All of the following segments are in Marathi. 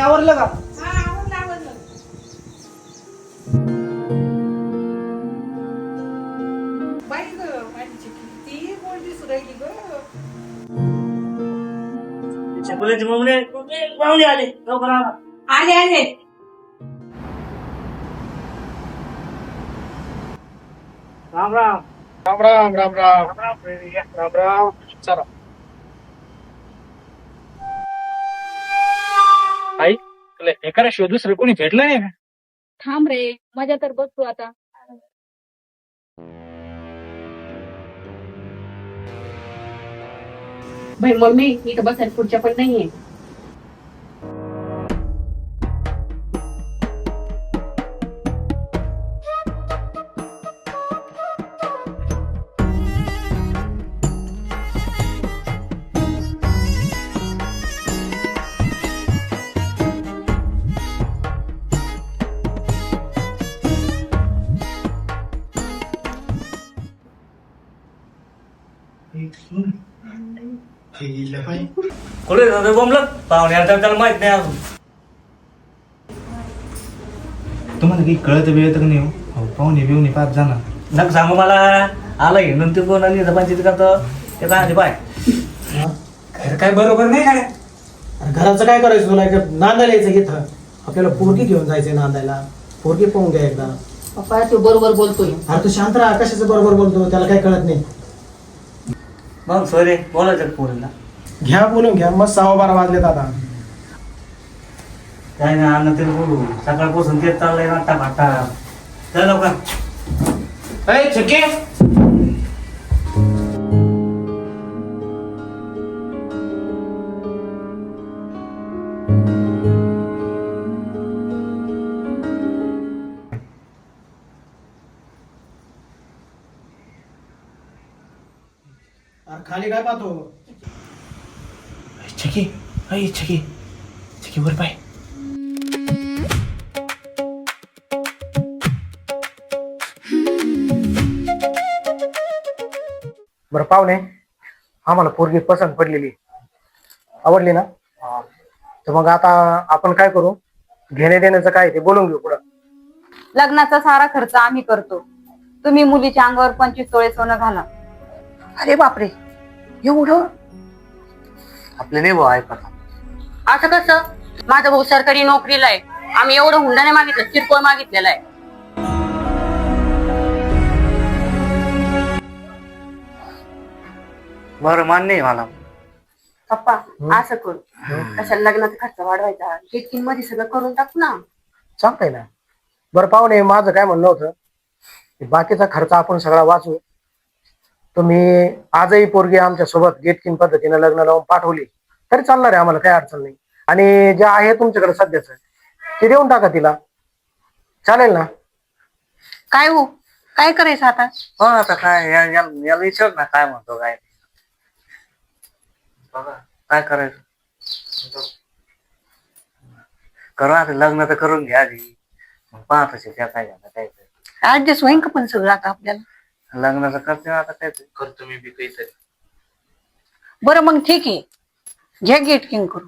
आवरलं का? हा आवडलं आवडलं. बाई ग माझी किती गोड दिसू राहिली ग. चपल्याचे मम्मी पाहुणे आले लवकर आला. आले आले. राम राम. राम राम राम राम राम राम. चला आई, तुला एखादा शोध दुसरं कोणी भेटलं नाही का? थांब रे, मजा तर बघ तू आता. भाई मम्मी इथं बसायला पुढच्या पण नाहीये. कुठे जातो बोंबलं पाहुणे आता त्याला माहित नाही अजून. तुम्हाला काही कळत वेळत नाही हो पाहुणे बिवणे पाच जाणार. नक सांगू मला आला घेऊन नंतर कोण आली पंचायती करतो ते काय पाय. घर काय बरोबर नाही काय? अरे घराचं काय करायचं तुला? नांदायला यायचं घेतं आपल्याला पोरगी घेऊन जायचंय नांदायला. पोरगी पाहून घ्या एकदा. पप्पा तू बरोबर बोलतोय. अरे तू शांत राहा, कशाचं बरोबर बोलतो? त्याला काय कळत नाही. मग सोयरे बोलायचं पोरीला. घ्या बोलून घ्या. मग 12:15 वाजलेत आता. काय नाही अन्न तरी बोलू सकाळपासून तेच चाललंय नाटा भाटा. चल लवकर. छके खाली काय पाहतो? छकी आई छकी छकी वर पाय. बरं पाहुणे, आम्हाला पोरगी पसंत पडलेली, आवडली ना? तर मग आता आपण काय करू? घेणे देण्याचं काय ते बोलून घेऊ पुढं. लग्नाचा सारा खर्च आम्ही करतो. तुम्ही मुलीच्या अंगावर 25 तोळे सोनं घाला. अरे बापरे, एवढं? आपले नाही भाऊ ऐकत. असं कसं? माझा भाऊ सरकारी नोकरीला आहे. आम्ही एवढं हुंडा नाही मागितलं, किरकोळ मागितलेला आहे. बरं मान्य आहे मला. पप्पा असं करू, कशाला लग्नाचा खर्च वाढवायचा? केटकिन मध्ये सगळं करून टाकू ना. चालतंय ना. बरं पाहुणे, माझं काय म्हणणं होतं, बाकीचा खर्च आपण सगळा वाचू. तुम्ही आजही पोरगी आमच्या सोबत गेटकिन पद्धतीने लग्न लावून पाठवली तरी चालणार आहे, आम्हाला काही अडचण नाही. आणि जे आहे तुमच्याकडे सध्याच ते देऊन टाका तिला, चालेल ना? काय हो, काय करायचं आता? हो आता काय याला विचार ना काय म्हणतो काय. बघा काय करायचं करा आता. लग्न तर करून घ्या आधी, मग पाहतच त्या काय झालं काय. ऍडजस्ट होईन का पण सगळं आता आपल्याला? लग्नाचं करते आता काय करतो मी बी काहीतरी. बरं मग ठीक आहे, घ्या गेटकिंग करू.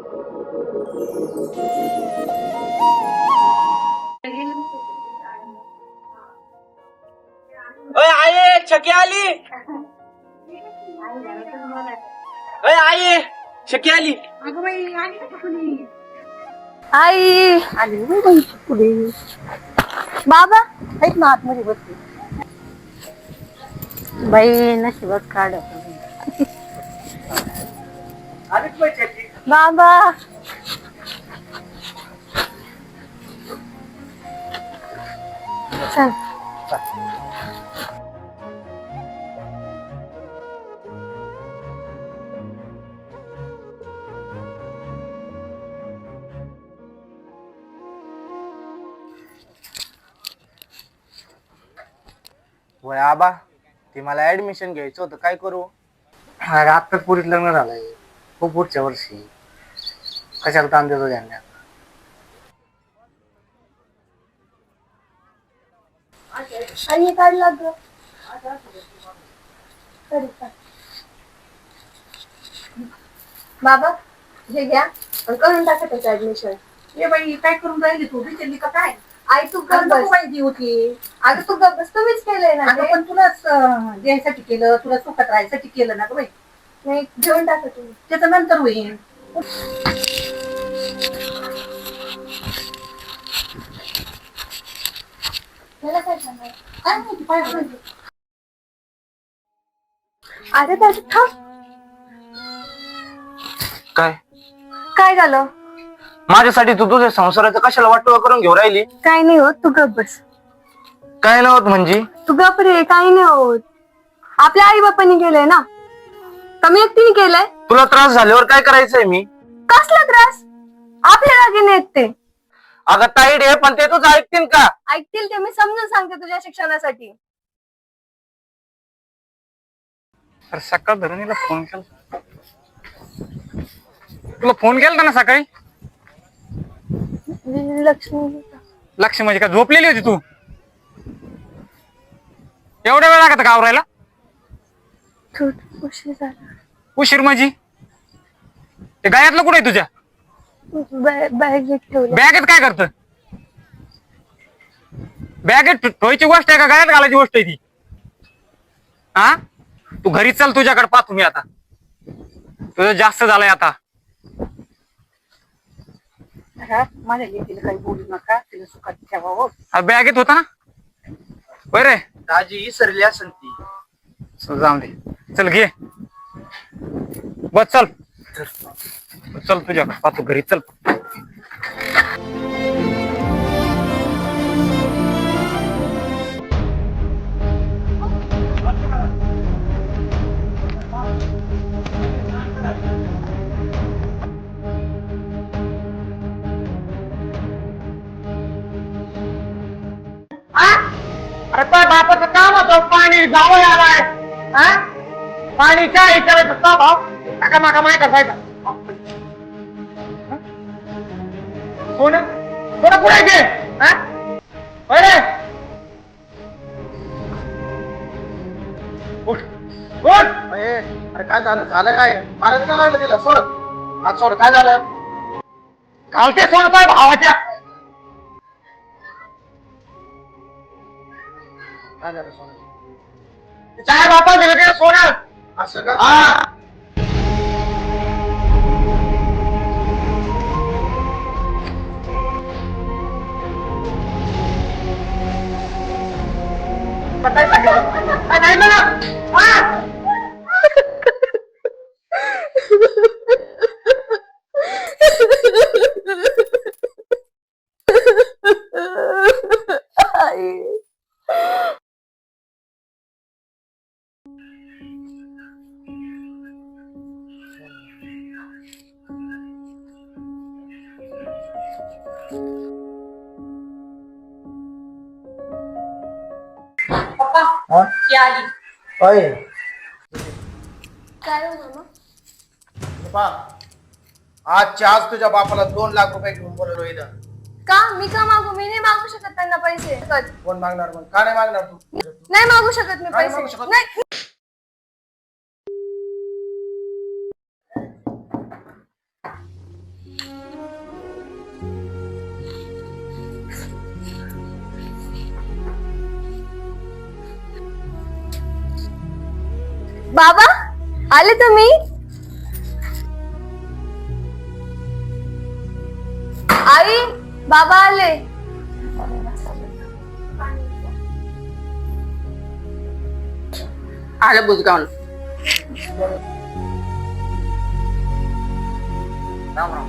ओय आई छकी आली. ओय आई छकी आली. अगं बाई आली का कुणी? आई आली ना बाई पुढे. बाबा आहेत ना आतमध्ये बसले. बाई नशिबच काढ. बाबा चल. वय आबा ते मला ऍडमिशन घ्यायचं होतं, काय करू? अरे आत्ताच पुरीत लग्न झालंय, खूप पुढच्या वर्षी कशाला ताण देतो त्यांना. आणि काढला ग. बाबा हे घ्या आणि करून टाका त्याचं ऍडमिशन. ये बाई काय करून राहिली तू? विचारली का काय? आई तू गप्प नको बस. माहिती होती. अगं तू गप्प बस. तुम्हीच केलंय ना अगं ते. पण तुलाच द्यायसाठी केलं, तुला सुखात राहायसाठी केलं ना ग बाई. नाही घेऊन टाका तुम्ही. त्याचं नंतर होईल. मला काय सांगाय? काय माहिती काय करायचं? अरे दादा थांब. काय काय झालं? माझ्यासाठी तू तुझ्या संसाराचं कशाला वाटोळं करून घेऊ राहिली? काय नाही होत, तू गप्प बस. काय नव्हत म्हणजे? तू गप्प रे, काही नाही होत. आपल्या आई बापांनी केलंय ना, कमी एकटीने केलंय. तुला त्रास झाल्यावर काय करायचंय मी? कसला त्रास? आपल्या जागेने आहेत ते. अगं ताईड आहे, पण ते तुझं ऐकतील का? ऐकतील ते, मी समजून सांगते तुझ्या शिक्षणासाठी. अरे सकाळ धरून हिला फोन केला, तुला फोन केला ना सकाळी. लक्ष्मी लक्ष म्हणजे का झोपलेली होती तू? एवढ्या वेळ लागत का आवरायला? थोडं उशीर झाला. उशीर म्हणजे? ते गायातलं कुठे तुझ्या? बॅगेत ठेवलं. बॅगेत काय करत? बॅगेत ठेवायची गोष्ट आहे का गायात घालायची गोष्ट आहे ती? हा तू घरी चल, तुझ्याकडे पाहतो मी आता. तुझं जास्त झालंय आता. माझ्या लेकीला काही बोलू नका, तिला सुखात ठेवावं. बॅगेत होता ना बरे. दाजी विसरली असेल ती. चल जाऊन दे, चल घे बस. चल चल तुझ्याकडे पाहतो, घरी चल. अरे काय बापाचं काम होतं, पाणी जावं आलाय. पाणी काय करायचं का भाऊ? काका माका माहित असायचं. सोनं सोनं कुठे गे? अरे उठ उठ. अरे काय झालं? झालं काय? महाराज काय लागलं तिला? सोड आज, सोड. काय झालं? घालते सोडतोय भावाच्या. काय झालं सोनं? चार बापा दिलं ते सोनं. असं का? हा. काय सांगितलं? काय नाही ना? हा? ती आली. होय काय हो मामा? आजच्या आज तुझ्या बापाला 2 लाख रुपये घेऊन बोलवलं इथं. का मी का मागू? मी नाही मागू शकत त्यांना पैसे. कोण मागणार मग? का नाही मागणार तू? नाही मागू शकत मी नाही मागू पैसे. शकत? नाही. बाबा आले तुम्ही? आई बाबा आले. आलं बुजगावून. राम राम.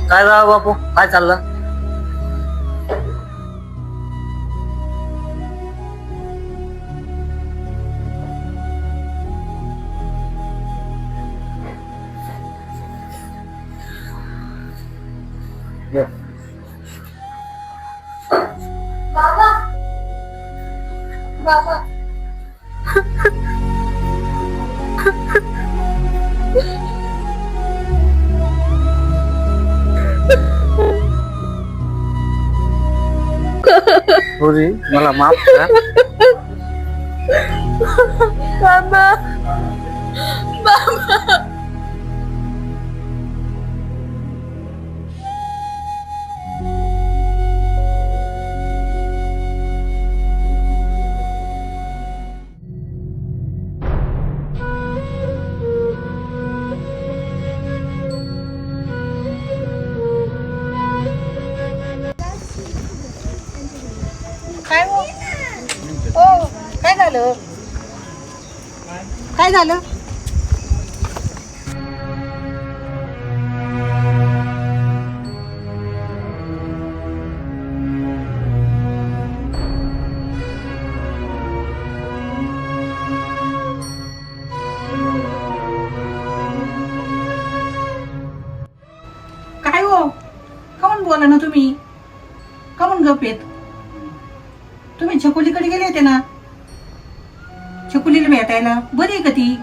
काय राव बापू, काय चाललं? बाबा बाबा रोजी मला माफ कर. बाबा बाबा काय हो? हो काय झालं? काय झालं? काय हो? काहून बोला ना तुम्ही? काहून गप येत? तुम्ही छकुलीकडे गेले होते ना, छकुलीला भेटायला. बरी आहे का ती?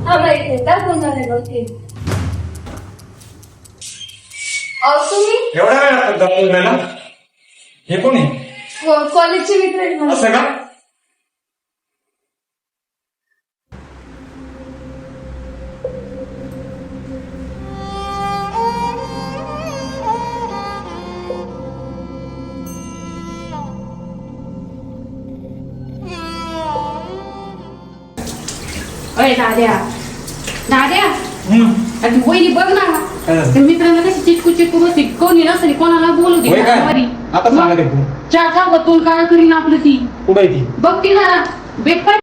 हा बाई काय फोन झाले गवते? अहो तुम्ही एवढा वेळ लागतो दमून जायला? हे कोण आहे? कॉलेजचे मित्र आहेत माझे. असं का? अरे दाद्या दाद्या आणि वहिनी बघ ना, त्या मित्रांना कशी चिटकू चिटकू बसली. कोणी नसली कोणाला बोलू दे. आता सांगा ते कोण? चहा तोंड काळ करीन आपलं ती. कुठं आहे ती? बघ ती जरा बेकार.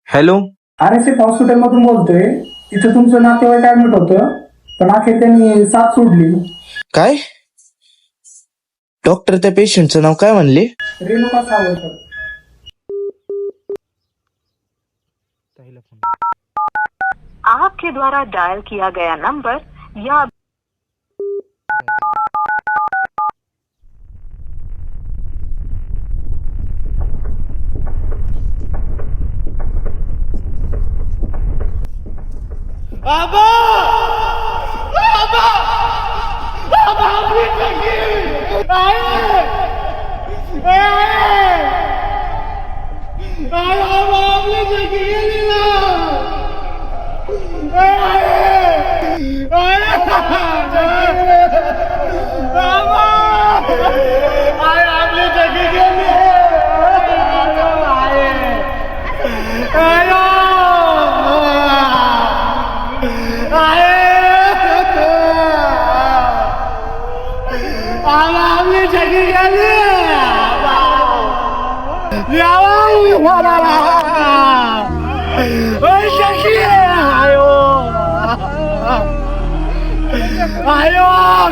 हॅलो. RSF हॉस्पिटल मधून बोलतोय. तिथं तुमचं नातेवाईक ऍडमिट होतं, पण अखेर त्यांनी साथ सोडली. काय? डॉक्टर त्या पेशंटचं नाव काय म्हणले? रेणुका सावळकर. आपके द्वारा डायल किया गया नंबर या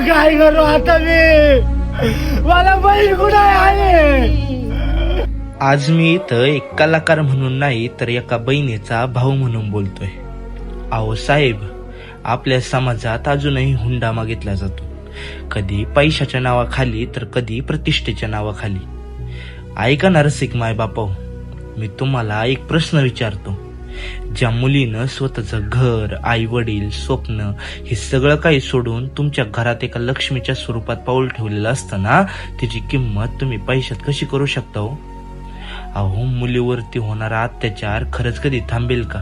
काय करू आता मी मला बहीण कुठे आहे आज मी इथं एक कलाकार म्हणून नाही तर एका बहिणीचा भाऊ म्हणून बोलतोय. अहो साहेब, आपल्या समाजात अजूनही हुंडा मागितला जातो, कधी पैशाच्या नावाखाली तर कधी प्रतिष्ठेच्या नावाखाली. ऐका ना रसिक माय बापाओ, मी तुम्हाला एक प्रश्न विचारतो. ज्या मुलीनं स्वतःचं घर, आई वडील, स्वप्न हे सगळं काही सोडून तुमच्या घरात एका लक्ष्मीच्या स्वरूपात पाऊल ठेवलेलं असतं ना, तिची किंमत तुम्ही पैशात कशी करू शकता हो? अहो, मुलीवरती होणारा अत्याचार खरंच कधी थांबेल का?